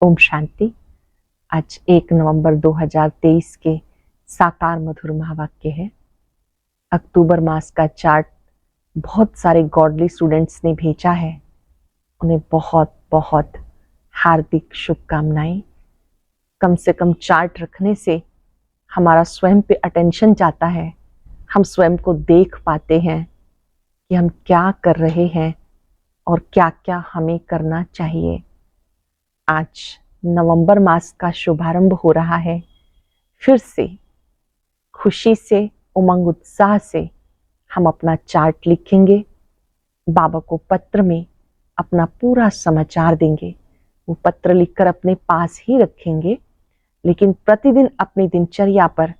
ओम शांति। आज 1 नवंबर 2023 के साकार मधुर महावाक्य है। अक्टूबर मास का चार्ट बहुत सारे गॉडली स्टूडेंट्स ने भेजा है। उन्हें बहुत बहुत हार्दिक शुभकामनाएं। कम से कम चार्ट रखने से हमारा स्वयं पे अटेंशन जाता है। हम स्वयं को देख पाते हैं कि हम क्या कर रहे हैं और क्या क्या हमें करना चाहिए। आज नवंबर मास का शुभारंभ हो रहा है। फिर से खुशी से, उमंग उत्साह से हम अपना चार्ट लिखेंगे, बाबा को पत्र में अपना पूरा समाचार देंगे। वो पत्र लिखकर अपने पास ही रखेंगे, लेकिन प्रतिदिन अपनी दिनचर्या पर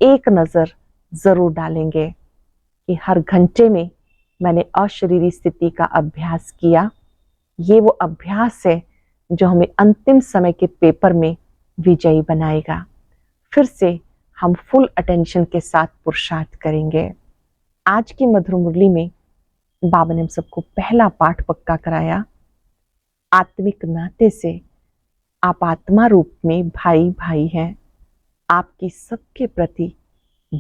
एक नजर जरूर डालेंगे कि हर घंटे में मैंने अशरीरी स्थिति का अभ्यास किया। ये वो अभ्यास है जो हमें अंतिम समय के पेपर में विजयी बनाएगा। फिर से हम फुल अटेंशन के साथ पुरुषार्थ करेंगे। आज की मधुर मुरली में बाबा ने हम सबको पहला पाठ पक्का कराया। आत्मिक नाते से आप आत्मा रूप में भाई भाई हैं। आपकी सबके प्रति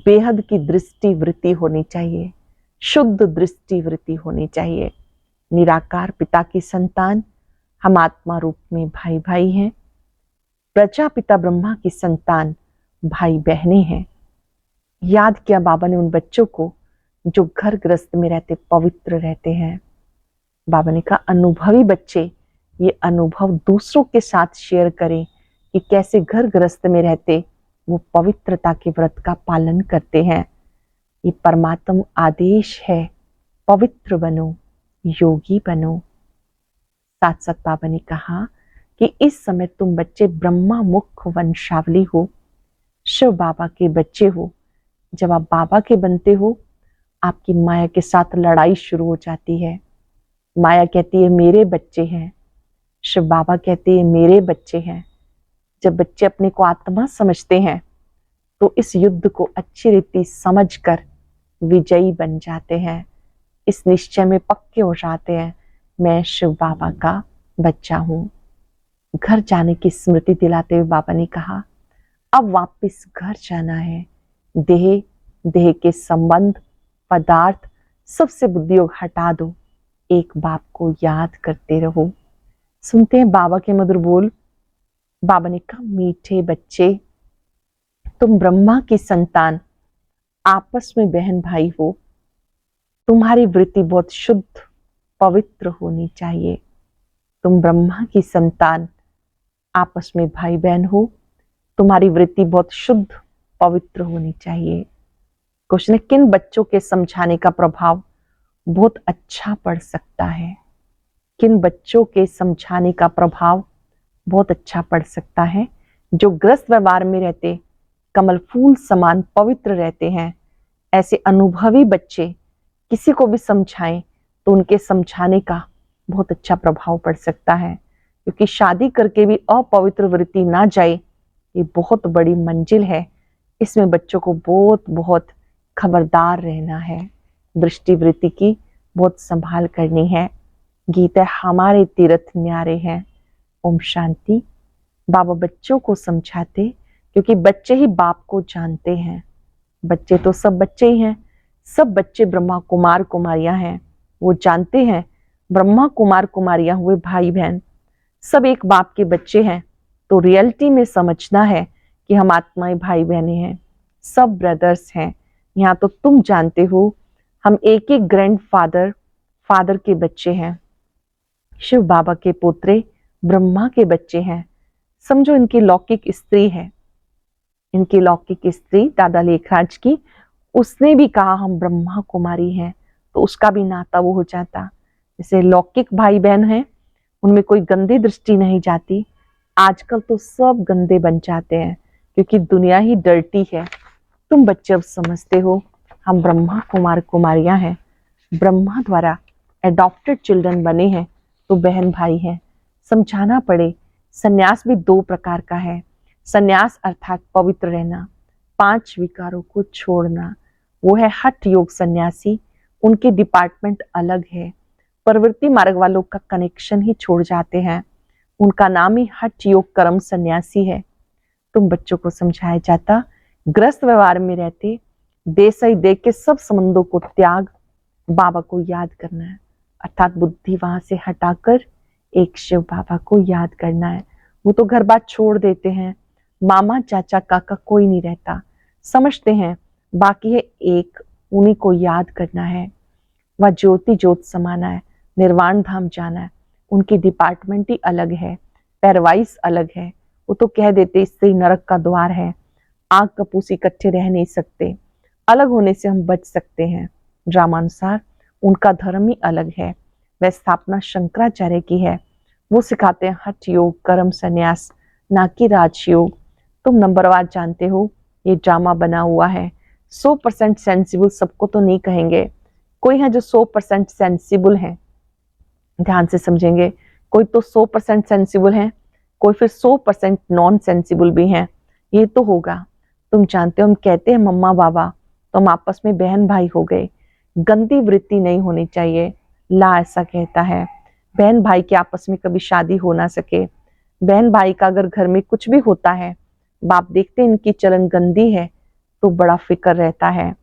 बेहद की दृष्टि वृत्ति होनी चाहिए, शुद्ध दृष्टि वृत्ति होनी चाहिए। निराकार पिता की संतान हम आत्मा रूप में भाई भाई हैं। प्रजापिता ब्रह्मा की संतान भाई बहनें हैं। याद किया बाबा ने उन बच्चों को जो घर गृहस्थ में रहते पवित्र रहते हैं। बाबा ने कहा अनुभवी बच्चे ये अनुभव दूसरों के साथ शेयर करें कि कैसे घर गृहस्थ में रहते वो पवित्रता के व्रत का पालन करते हैं। ये परमात्म आदेश है, पवित्र बनो, योगी बनो। साथ साथ बाबा ने कहा कि इस समय तुम बच्चे ब्रह्मा मुख वंशावली हो, शिव बाबा के बच्चे हो। जब आप बाबा के बनते हो, आपकी माया के साथ लड़ाई शुरू हो जाती है। माया कहती है मेरे बच्चे हैं, शिव बाबा कहते हैं मेरे बच्चे हैं। जब बच्चे अपने को आत्मा समझते हैं तो इस युद्ध को अच्छी रीति समझकर विजयी बन जाते हैं। इस निश्चय में पक्के हो जाते हैं, मैं शिव बाबा का बच्चा हूं। घर जाने की स्मृति दिलाते हुए बाबा ने कहा अब वापस घर जाना है। देह के संबंध, पदार्थ सबसे बुद्धियोग हटा दो, एक बाप को याद करते रहो। सुनते हैं बाबा के मधुर बोल। बाबा ने कहा मीठे बच्चे, तुम ब्रह्मा की संतान, आपस में बहन भाई हो। तुम्हारी वृत्ति बहुत शुद्ध पवित्र होनी चाहिए। तुम ब्रह्मा की संतान, आपस में भाई बहन हो। तुम्हारी वृत्ति बहुत शुद्ध पवित्र होनी चाहिए। क्वेश्चन है किन बच्चों के समझाने का प्रभाव बहुत अच्छा पड़ सकता है? किन बच्चों के समझाने का प्रभाव बहुत अच्छा पड़ सकता है? जो गृहस्थ व्यवहार में रहते कमल फूल समान पवित्र रहते हैं। ऐसे अनुभवी बच्चे किसी को भी समझाएं तो उनके समझाने का बहुत अच्छा प्रभाव पड़ सकता है, क्योंकि शादी करके भी अपवित्र वृत्ति ना जाए, ये बहुत बड़ी मंजिल है। इसमें बच्चों को बहुत बहुत खबरदार रहना है। दृष्टि वृत्ति की बहुत संभाल करनी है। गीता हमारे तीर्थ न्यारे हैं। ओम शांति। बाबा बच्चों को समझाते क्योंकि बच्चे ही बाप को जानते हैं। बच्चे तो सब बच्चे ही हैं, सब बच्चे ब्रह्मा कुमार कुमारियां हैं। वो जानते हैं ब्रह्मा कुमार कुमारियां हुए भाई बहन सब एक बाप के बच्चे हैं। तो रियलिटी में समझना है कि हम आत्माएं भाई बहनें हैं, सब ब्रदर्स हैं। यहाँ तो तुम जानते हो हम एक एक फादर के बच्चे हैं। शिव बाबा के पोत्रे ब्रह्मा के बच्चे हैं। समझो इनकी लौकिक स्त्री है, इनकी लौकिक स्त्री दादा लेखराज की, उसने भी कहा हम ब्रह्मा कुमारी हैं, तो उसका भी नाता वो हो जाता। जैसे लौकिक भाई बहन हैं, उनमें कोई गंदी दृष्टि नहीं जाती। आजकल तो सब गंदे बन जाते हैं क्योंकि दुनिया ही डर्टी है। तुम बच्चे अब समझते हो हम ब्रह्मा कुमार कुमारियां हैं, ब्रह्मा द्वारा एडॉप्टेड चिल्ड्रन बने हैं, तो बहन भाई हैं। समझाना पड़े। सन्यास भी 2 प्रकार का है। सन्यास अर्थात पवित्र रहना, 5 विकारों को छोड़ना, वो है हठ योग सन्यासी। उनके डिपार्टमेंट अलग है। प्रवृत्ति मार्ग वालों का कनेक्शन ही छोड़ जाते हैं। उनका नाम ही हठ योग कर्म सन्यासी है। तुम बच्चों को समझाया जाता, ग्रस्त व्यवहार में रहते देसाई देख के सब संबंधों को त्याग बाबा को याद करना है, अर्थात बुद्धि वहां से हटाकर एक शिव बाबा को याद करना है। वो तो घर बार छोड़ देते हैं, मामा चाचा काका कोई नहीं रहता, समझते हैं बाकी है एक, उन्हीं को याद करना है। वह ज्योति ज्योत समाना है, निर्वाण धाम जाना है। उनकी डिपार्टमेंट ही अलग है, पैरवाइज अलग है। वो तो कह देते इससे ही नरक का द्वार है, आग कपूस इकट्ठे रह नहीं सकते, अलग होने से हम बच सकते हैं। ड्रामानुसार उनका धर्म ही अलग है, वह स्थापना शंकराचार्य की है। वो सिखाते हैं हठ योग कर्म संन्यास, ना कि राजयोग। तुम नंबरवार जानते हो ये ड्रामा बना हुआ है। 100% सेंसिबल सबको तो नहीं कहेंगे, कोई है जो 100% सेंसिबल है, ध्यान से समझेंगे। कोई तो 100% सेंसिबल है, कोई फिर 100% नॉन सेंसिबल भी है। ये तो होगा। तुम जानते हो हम कहते हैं मम्मा बाबा, तो हम आपस में बहन भाई हो गए। गंदी वृत्ति नहीं होनी चाहिए, ला ऐसा कहता है। बहन भाई के आपस में कभी शादी हो ना सके। बहन भाई का अगर घर में कुछ भी होता है, बाप देखते इनकी चलन गंदी है, तो बड़ा फिक्र रहता है,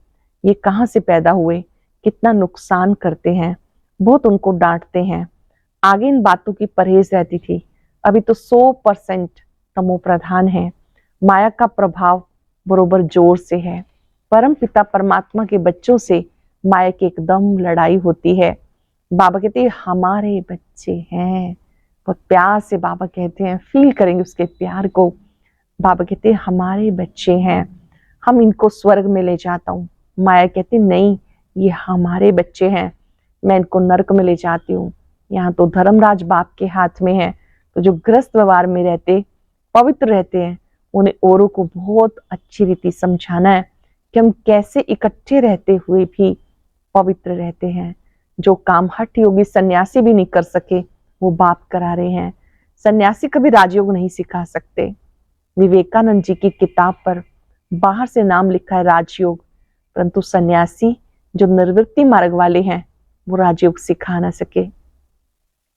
ये कहाँ से पैदा हुए, कितना नुकसान करते हैं, बहुत उनको डांटते हैं। आगे इन बातों की परहेज रहती थी, अभी तो 100% तमो प्रधान है। माया का प्रभाव बरोबर जोर से है। परम पिता परमात्मा के बच्चों से माया की एकदम लड़ाई होती है। बाबा कहते हैं हमारे बच्चे हैं, बहुत प्यार से बाबा कहते हैं, फील करेंगे उसके प्यार को। बाबा कहते हैं हमारे बच्चे हैं, हम इनको स्वर्ग में ले जाता हूँ। माया कहती नहीं, ये हमारे बच्चे हैं, मैं इनको नरक में ले जाती हूँ। यहाँ तो धर्मराज बाप के हाथ में है। तो जो ग्रस्त व्यवहार में रहते, पवित्र रहते हैं, उन्हें औरों को बहुत अच्छी रीति समझाना है कि हम कैसे इकट्ठे रहते हुए भी पवित्र रहते हैं। जो काम हठ योगी सन्यासी भी नहीं कर सके, वो बाप करा रहे हैं। सन्यासी कभी राजयोग नहीं सिखा सकते। विवेकानंद जी की किताब पर बाहर से नाम लिखा है राजयोग, परंतु सन्यासी जो निर्वृत्ति मार्ग वाले हैं, वो राजयोग सिखा ना सके।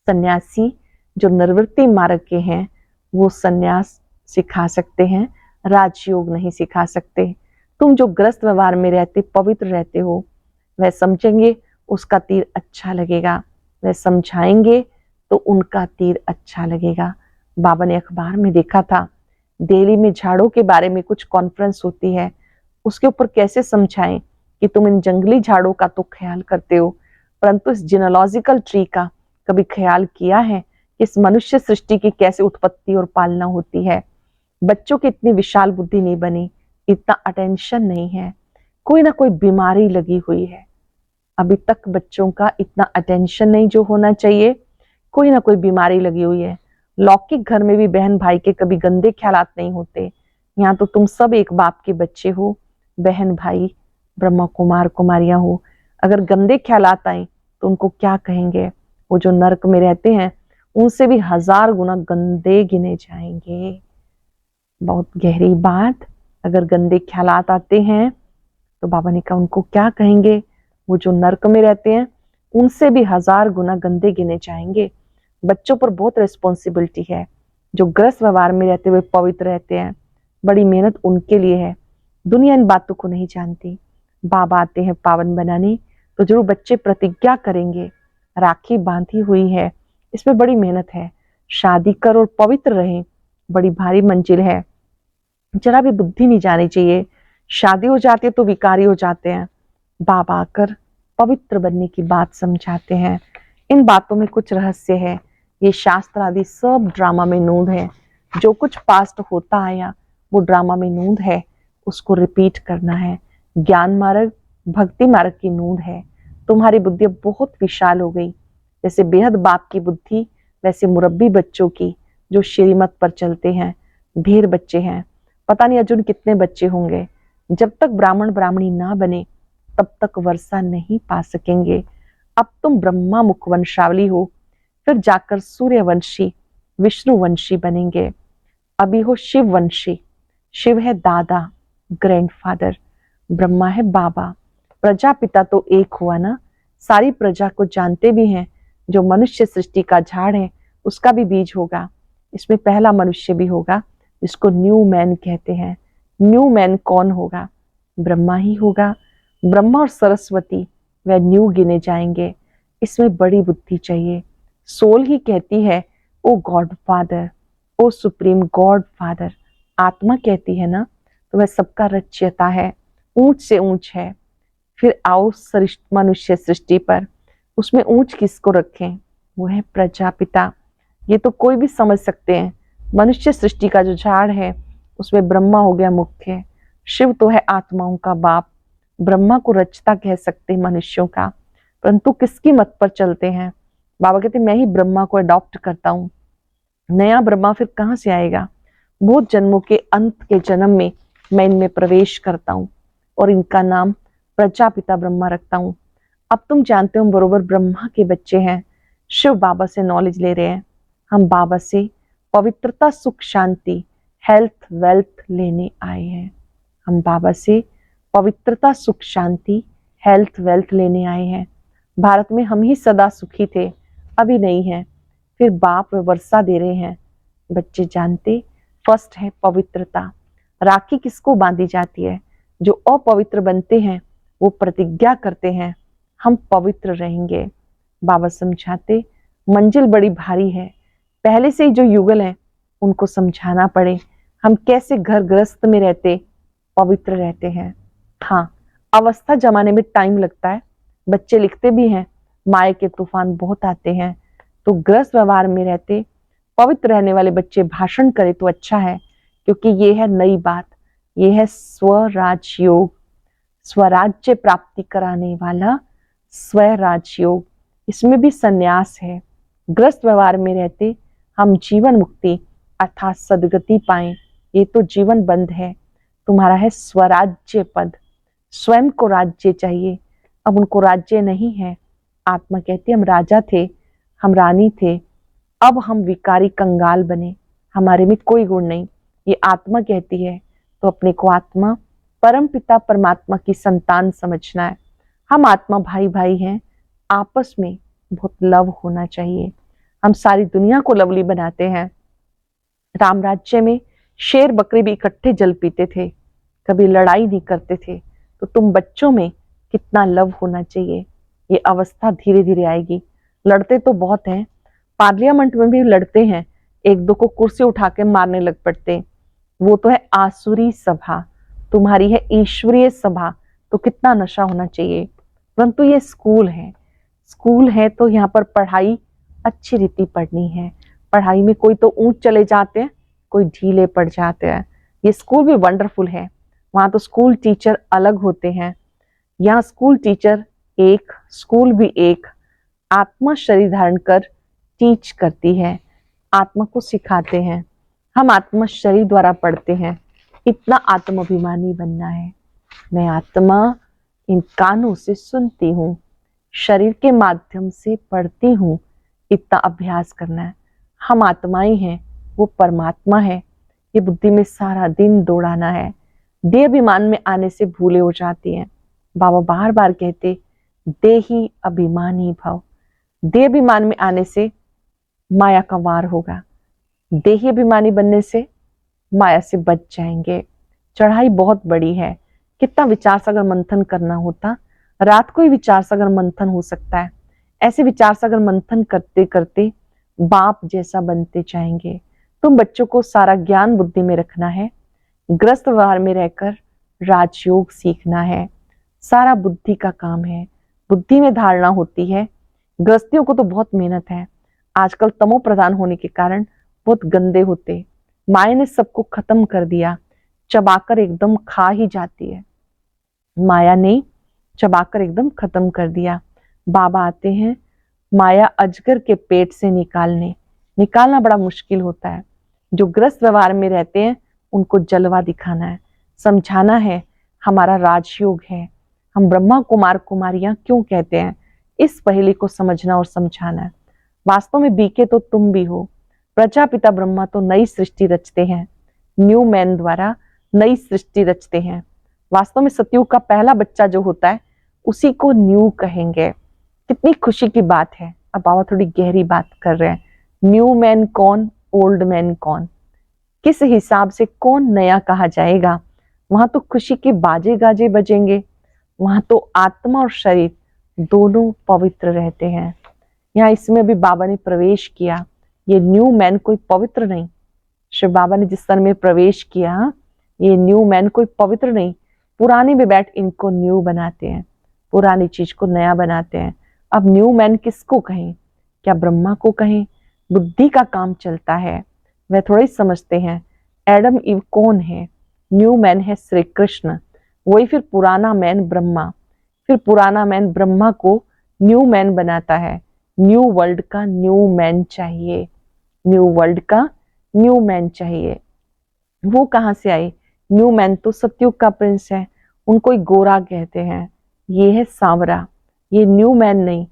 सन्यासी जो निर्वृत्ति मार्ग के हैं, वो सन्यास सिखा सकते हैं, राजयोग नहीं सिखा सकते। तुम जो ग्रस्त व्यवहार में रहते, पवित्र रहते हो, वह समझेंगे उसका तीर अच्छा लगेगा, वह समझाएंगे तो उनका तीर अच्छा लगेगा। बाबा ने अखबार में देखा था, दिल्ली में झाड़ों के बारे में कुछ कॉन्फ्रेंस होती है, उसके ऊपर कैसे समझाएं कि तुम इन जंगली झाड़ों का तो ख्याल करते हो, परंतु इस जिनोलॉजिकल ट्री का कभी ख्याल किया है कि इस मनुष्य सृष्टि की कैसे उत्पत्ति और पालना होती है। बच्चों की इतनी विशाल बुद्धि नहीं बनी, इतना अटेंशन नहीं है, कोई ना कोई बीमारी लगी हुई है। अभी तक बच्चों का इतना अटेंशन नहीं जो होना चाहिए, कोई ना कोई बीमारी लगी हुई है। लौकिक घर में भी बहन भाई के कभी गंदे ख्यालात नहीं होते। यहाँ तो तुम सब एक बाप के बच्चे हो, बहन भाई ब्रह्मा कुमार कुमारियां हो। अगर गंदे ख्यालात आए तो उनको क्या कहेंगे? वो जो नरक में रहते हैं उनसे भी 1000 गुना गंदे गिने जाएंगे। बहुत गहरी बात। अगर गंदे ख्यालात आते हैं तो बाबा ने कहा उनको क्या कहेंगे? वो जो नरक में रहते हैं उनसे भी 1000 गुना गंदे गिने जाएंगे। बच्चों पर बहुत रिस्पॉन्सिबिलिटी है। जो ग्रस्त व्यवहार में रहते हुए पवित्र रहते हैं, बड़ी मेहनत उनके लिए है। दुनिया इन बातों को नहीं जानती। बाबा आते हैं पावन बनाने, तो जरूर बच्चे प्रतिज्ञा करेंगे। राखी बांधी हुई है, इसमें बड़ी मेहनत है। शादी कर और पवित्र रहें, बड़ी भारी मंजिल है। जरा भी बुद्धि नहीं जानी चाहिए। शादी हो जाती है तो विकारी हो जाते हैं। बाबा आकर पवित्र बनने की बात समझाते हैं। इन बातों में कुछ रहस्य है। ये शास्त्र आदि सब ड्रामा में नूंद है। जो कुछ पास्ट होता आया वो ड्रामा में नूंद है, उसको रिपीट करना है। ज्ञान मार्ग भक्ति मार्ग की नूंद है। तुम्हारी बुद्धि बहुत विशाल हो गई। जैसे बेहद बाप की बुद्धि, वैसे मुरब्बी बच्चों की जो श्रीमत पर चलते हैं। ढेर बच्चे हैं, पता नहीं अर्जुन कितने बच्चे होंगे। जब तक ब्राह्मण ब्राह्मणी ना बने तब तक वर्षा नहीं पा सकेंगे। अब तुम ब्रह्मा मुखवंशावली हो, फिर जाकर सूर्यवंशी विष्णुवंशी बनेंगे। अभी हो शिववंशी। शिव है दादा, ग्रैंडफादर, ब्रह्मा है बाबा। प्रजापिता तो एक हुआ ना। सारी प्रजा को जानते भी हैं। जो मनुष्य सृष्टि का झाड़ है उसका भी बीज होगा। इसमें पहला मनुष्य भी होगा जिसको न्यू मैन कहते हैं। न्यू मैन कौन होगा? ब्रह्मा ही होगा। ब्रह्मा और सरस्वती वह न्यू गिने जाएंगे। इसमें बड़ी बुद्धि चाहिए। सोल ही कहती है ओ गॉड फादर, ओ सुप्रीम गॉड फादर। आत्मा कहती है ना, तो वह सबका रचयिता है, ऊंच से ऊंच है। फिर आओ मनुष्य सृष्टि पर, उसमें ऊंच किसको रखें? वो है प्रजापिता। ये तो कोई भी समझ सकते हैं। मनुष्य सृष्टि का जो झाड़ है उसमें ब्रह्मा हो गया मुख्य। शिव तो है आत्माओं का बाप। ब्रह्मा को रचता कह सकते हैं मनुष्यों का, परंतु किसकी मत पर चलते हैं? बाबा कहते मैं ही ब्रह्मा को अडॉप्ट करता हूँ। नया ब्रह्मा फिर कहाँ से आएगा? बहुत जन्मों के अंत के जन्म में मैं इनमें प्रवेश करता हूँ और इनका नाम प्रजापिता ब्रह्मा रखता हूँ। अब तुम जानते हो बरोबर ब्रह्मा के बच्चे हैं। शिव बाबा से नॉलेज ले रहे हैं। हम बाबा से पवित्रता, सुख, शांति, हेल्थ, वेल्थ लेने आए हैं। हम बाबा से पवित्रता, सुख, शांति, हेल्थ, वेल्थ लेने आए हैं। भारत में हम ही सदा सुखी थे, अभी नहीं है। फिर बाप वर्षा दे रहे हैं। बच्चे जानते, फर्स्ट है पवित्रता। राखी किसको बांधी जाती है? जो अपवित्र बनते हैं वो प्रतिज्ञा करते हैं हम पवित्र रहेंगे। बाबा समझाते मंजिल बड़ी भारी है, पहले से ही जो युगल हैं उनको समझाना पड़े हम कैसे घर गृहस्थ में रहते पवित्र रहते हैं। हाँ, अवस्था जमाने में टाइम लगता है। बच्चे लिखते भी हैं माया के तूफान बहुत आते हैं, तो गृहस्थ व्यवहार में रहते पवित्र रहने वाले बच्चे भाषण करे तो अच्छा है, क्योंकि ये है नई बात। ये है स्वराज योग, स्वराज्य प्राप्ति कराने वाला स्वराज योग। इसमें भी संन्यास है। ग्रस्त व्यवहार में रहते हम जीवन मुक्ति अर्थात सदगति पाएं। ये तो जीवन बंद है। तुम्हारा है स्वराज्य पद। स्वयं को राज्य चाहिए, अब उनको राज्य नहीं है। आत्मा कहती हम राजा थे, हम रानी थे, अब हम विकारी कंगाल बने, हमारे में कोई गुण नहीं। ये आत्मा कहती है, तो अपने को आत्मा परम पिता परमात्मा की संतान समझना है। हम आत्मा भाई भाई हैं, आपस में बहुत लव होना चाहिए। हम सारी दुनिया को लवली बनाते हैं। राम राज्य में शेर बकरे भी इकट्ठे जल पीते थे, कभी लड़ाई नहीं करते थे। तो तुम बच्चों में कितना लव होना चाहिए। ये अवस्था धीरे धीरे आएगी। लड़ते तो बहुत हैं, पार्लियामेंट में भी लड़ते हैं, एक दो को कुर्सी उठा के मारने लग पड़ते। वो तो है आसुरी सभा, तुम्हारी है ईश्वरीय सभा। तो कितना नशा होना चाहिए। परंतु ये स्कूल है, स्कूल है तो यहाँ पर पढ़ाई अच्छी रीति पढ़नी है। पढ़ाई में कोई तो ऊंच चले जाते हैं, कोई ढीले पड़ जाते हैं। ये स्कूल भी वंडरफुल है। वहां तो स्कूल टीचर अलग होते हैं, यहाँ स्कूल टीचर एक, स्कूल भी एक। आत्मा शरीर धारण कर टीच करती है, आत्मा को सिखाते हैं। हम आत्मा शरीर द्वारा पढ़ते हैं। इतना आत्माभिमानी बनना है। मैं आत्मा इन कानों से सुनती हूँ, शरीर के माध्यम से पढ़ती हूँ। इतना अभ्यास करना है। हम आत्माएं हैं, वो परमात्मा है। ये बुद्धि में सारा दिन दौड़ाना है। देह अभिमान में आने से भूले हो जाती हैं। बाबा बार बार कहते देही अभिमानी भव। देह अभिमान में आने से माया का वार होगा। देही अभिमानी बनने से माया से बच जाएंगे। चढ़ाई बहुत बड़ी है। कितना विचार सागर मंथन करना होता, रात को ही विचार सागर मंथन हो सकता है। ऐसे विचार सागर मंथन करते करते बाप जैसा बनते जाएंगे। तुम बच्चों को सारा ज्ञान बुद्धि में रखना है। ग्रस्त व्यवहार में रहकर राजयोग सीखना है। सारा बुद्धि का काम है। बुद्धि में धारणा होती है। गृहस्थियों को तो बहुत मेहनत है। आजकल तमो प्रधान होने के कारण बहुत गंदे होते। माया ने सबको खत्म कर दिया, चबाकर एकदम खा ही जाती है। माया ने चबाकर एकदम खत्म कर दिया। बाबा आते हैं माया अजगर के पेट से निकालना बड़ा मुश्किल होता है। जो ग्रस्त व्यवहार में रहते हैं उनको जलवा दिखाना है, समझाना है हमारा राजयोग है। हम ब्रह्मा कुमार कुमारियां क्यों कहते हैं, इस पहेली को समझना और समझाना है। वास्तव में बीके तो तुम भी हो। प्रजापिता ब्रह्मा तो नई सृष्टि रचते हैं, न्यू मैन द्वारा नई सृष्टि रचते हैं। वास्तव में सतयुग का पहला बच्चा जो होता है उसी को न्यू कहेंगे। कितनी खुशी की बात है। अब बाबा थोड़ी गहरी बात कर रहे हैं। न्यू मैन कौन? ओल्ड मैन कौन, किस हिसाब से कौन नया कहा जाएगा। वहां तो खुशी के बाजे गाजे बजेंगे, वहां तो आत्मा और शरीर दोनों पवित्र रहते हैं। यहाँ इसमें भी बाबा ने प्रवेश किया। ये न्यू मैन कोई पवित्र नहीं, शिव बाबा ने जिस तन में प्रवेश किया, ये न्यू मैन कोई पवित्र नहीं, पुराने में बैठ इनको न्यू बनाते हैं, पुरानी चीज को नया बनाते हैं। अब न्यू मैन किसको कहें, क्या ब्रह्मा को कहें? बुद्धि का काम चलता है, वह थोड़ा ही समझते हैं एडम इव कौन है। न्यू मैन है श्री कृष्ण, वही फिर पुराना मैन ब्रह्मा, फिर पुराना मैन ब्रह्मा को न्यू मैन बनाता है। न्यू वर्ल्ड का न्यू मैन चाहिए, न्यू वर्ल्ड का न्यू मैन चाहिए। वो कहां से आए? न्यू मैन तो सतयुग का प्रिंस है, उनको ही गोरा कहते हैं, ये है सांवरा, ये न्यू मैन नहीं।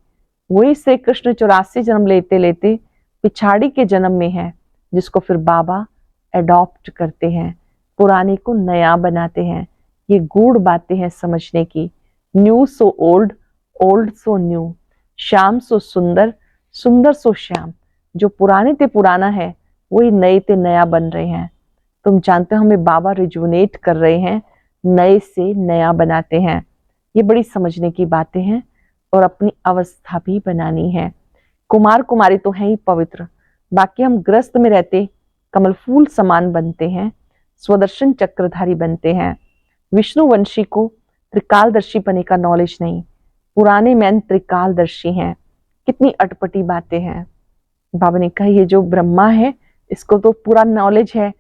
वही श्री कृष्ण 84 जन्म लेते लेते पिछाड़ी के जन्म में है, जिसको फिर बाबा एडॉप्ट करते हैं, पुराने को नया बनाते हैं। ये गूढ़ बातें हैं समझने की। न्यू सो ओल्ड, ओल्ड सो न्यू, श्याम सो सुंदर, सुंदर सो श्याम। जो पुराने ते पुराना है, वही नए ते नया बन रहे हैं। तुम जानते हो हमें बाबा रिजुवनेट कर रहे हैं, नए से नया बनाते हैं। ये बड़ी समझने की बातें हैं और अपनी अवस्था भी बनानी है। कुमार कुमारी तो है ही पवित्र, बाकी हम ग्रस्त में रहते कमल फूल समान बनते हैं, स्वदर्शन चक्रधारी बनते हैं। विष्णुवंशी को त्रिकालदर्शी बने का नॉलेज नहीं, पुराने मैन त्रिकालदर्शी हैं। कितनी अटपटी बातें हैं। बाबा ने कहा ये जो ब्रह्मा है इसको तो पूरा नॉलेज है,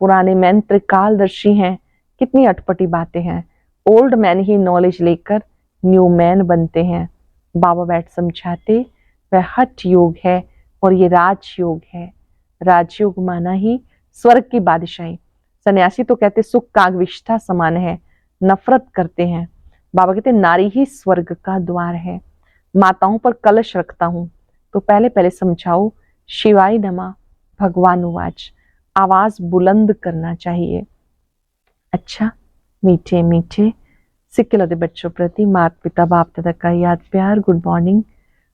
पुराने मैन त्रिकालदर्शी हैं। कितनी अटपटी बातें हैं। ओल्ड मैन ही नॉलेज लेकर न्यू मैन बनते हैं। बाबा बैठ समझाते वह हठ योग है और ये राजयोग है। राजयोग माना ही स्वर्ग की बादशाही। सन्यासी तो कहते सुख कागविष्ठा समान है, नफरत करते हैं। बाबा कहते नारी ही स्वर्ग का द्वार है। माताओं पर कलश रखता हूं तो पहले पहले समझाओ शिवाय नमा भगवान उवाच, आवाज बुलंद करना चाहिए। अच्छा, मीठे मीठे सिक्के लदे बच्चों प्रति माता पिता बाप दादा का याद प्यार, गुड मॉर्निंग।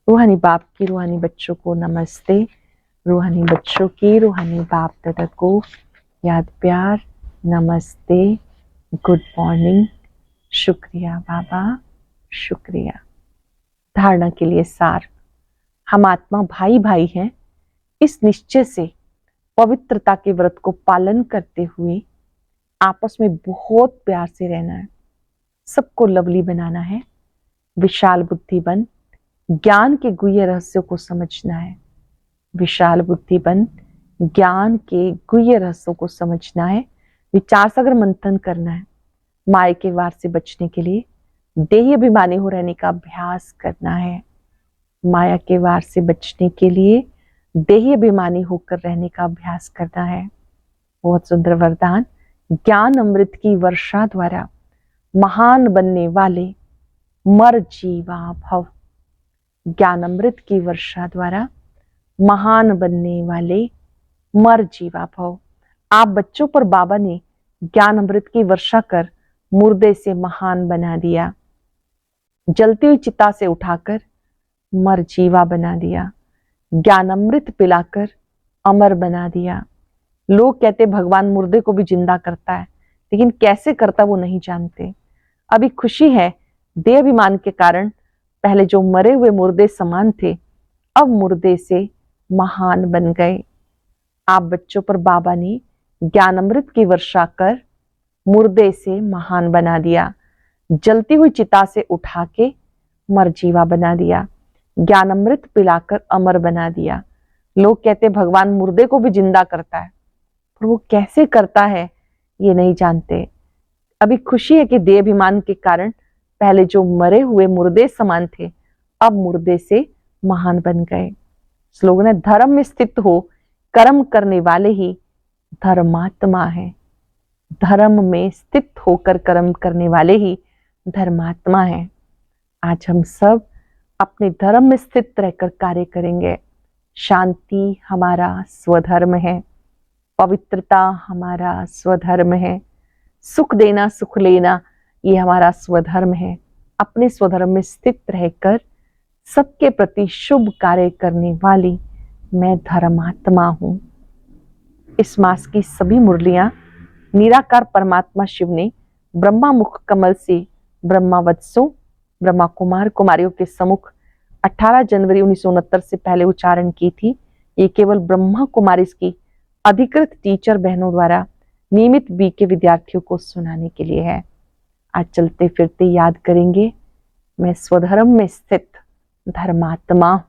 रूहानी बाप की रूहानी बच्चों को नमस्ते, रूहानी बच्चों की रूहानी बाप दादा को याद प्यार, नमस्ते, गुड मॉर्निंग, शुक्रिया बाबा, शुक्रिया। धारणा के लिए सार, हम आत्मा भाई भाई हैं। इस निश्चय से पवित्रता के व्रत को पालन करते हुए आपस में बहुत प्यार से रहना है, सबको लवली बनाना है। विशाल बुद्धि बन ज्ञान के गुह्य रहस्यों को समझना है। विशाल बुद्धि बन ज्ञान के गुह्य रहस्यों को समझना है। विचार सागर मंथन करना है। माया के वार से बचने के लिए देही अभिमानी हो रहने का अभ्यास करना है। माया के वार से बचने के लिए देही अभिमानी होकर रहने का अभ्यास करना है। बहुत सुंदर वरदान। ज्ञान अमृत की वर्षा द्वारा महान बनने वाले मर जीवा भव। ज्ञान अमृत की वर्षा द्वारा महान बनने वाले मर जीवा भव। आप बच्चों पर बाबा ने ज्ञान अमृत की वर्षा कर मुर्दे से महान बना दिया, जलती हुई चिता से उठाकर मर जीवा बना दिया, ज्ञान अमृत पिलाकर अमर बना दिया। लोग कहते भगवान मुर्दे को भी जिंदा करता है, लेकिन कैसे करता वो नहीं जानते। अभी खुशी है देह अभिमान के कारण पहले जो मरे हुए मुर्दे समान थे, अब मुर्दे से महान बन गए। आप बच्चों पर बाबा ने ज्ञान अमृत की वर्षा कर मुर्दे से महान बना दिया, जलती हुई चिता से उठा के मरजीवा बना दिया, ज्ञान अमृत पिलाकर अमर बना दिया। लोग कहते भगवान मुर्दे को भी जिंदा करता है, पर वो कैसे करता है ये नहीं जानते। अभी खुशी है कि देह अभिमान के कारण पहले जो मरे हुए मुर्दे समान थे, अब मुर्दे से महान बन गए। स्लोगन है धर्म में स्थित हो कर्म करने वाले ही धर्मात्मा है। धर्म में स्थित होकर कर्म करने वाले ही धर्मात्मा है। आज हम सब अपने धर्म में स्थित रहकर कार्य करेंगे। शांति हमारा स्वधर्म है, पवित्रता हमारा स्वधर्म है, सुख देना सुख लेना ये हमारा स्वधर्म है। अपने स्वधर्म में स्थित रहकर सबके प्रति शुभ कार्य करने वाली मैं धर्मात्मा हूं। इस मास की सभी मुरलियां निराकार परमात्मा शिव ने ब्रह्मा मुख कमल से ब्रह्मा वत्सों ब्रह्मा कुमार कुमारियों के सम्मुख 18 जनवरी 1969 से पहले उच्चारण की थी। ये केवल ब्रह्मा कुमारी की अधिकृत टीचर बहनों द्वारा नियमित बी के विद्यार्थियों को सुनाने के लिए है। आज चलते फिरते याद करेंगे, मैं स्वधर्म में स्थित धर्मात्मा।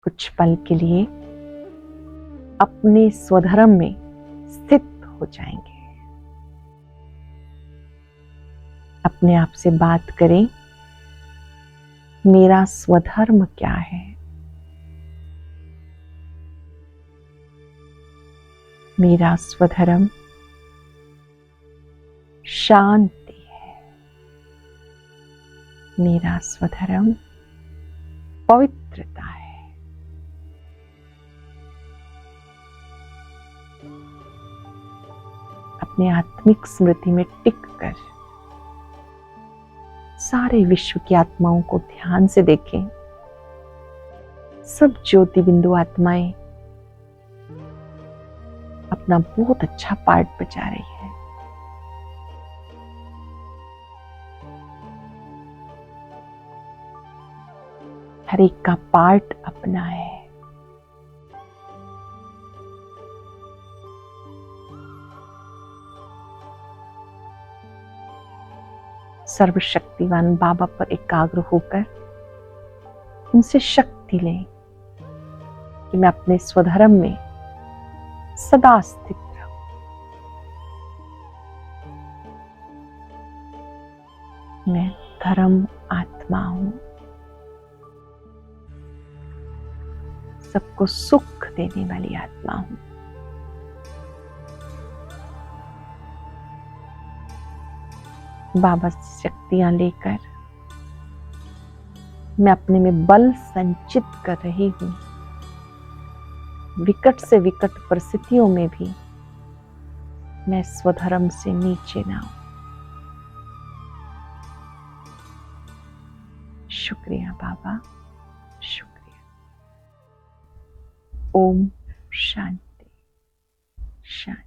कुछ पल के लिए अपने स्वधर्म में स्थित हो जाएंगे। अपने आप से बात करें, मेरा स्वधर्म क्या है? मेरा स्वधर्म शांति है। मेरा स्वधर्म पवित्रता है। अपने आत्मिक स्मृति में टिककर सारे विश्व की आत्माओं को ध्यान से देखें। सब ज्योति बिंदु आत्माएं अपना बहुत अच्छा पार्ट बजा रही है। हर एक का पार्ट अपना है। सर्वशक्तिवान बाबा पर एकाग्र होकर उनसे शक्ति लें कि मैं अपने स्वधर्म में सदा स्थित रहूं। मैं धर्म आत्मा हूं, सबको सुख देने वाली आत्मा हूं। बाबा शक्तियां लेकर मैं अपने में बल संचित कर रही हूं। विकट से विकट परिस्थितियों में भी मैं स्वधर्म से नीचे ना हूं। शुक्रिया बाबा, शुक्रिया। ओम शांति शांति।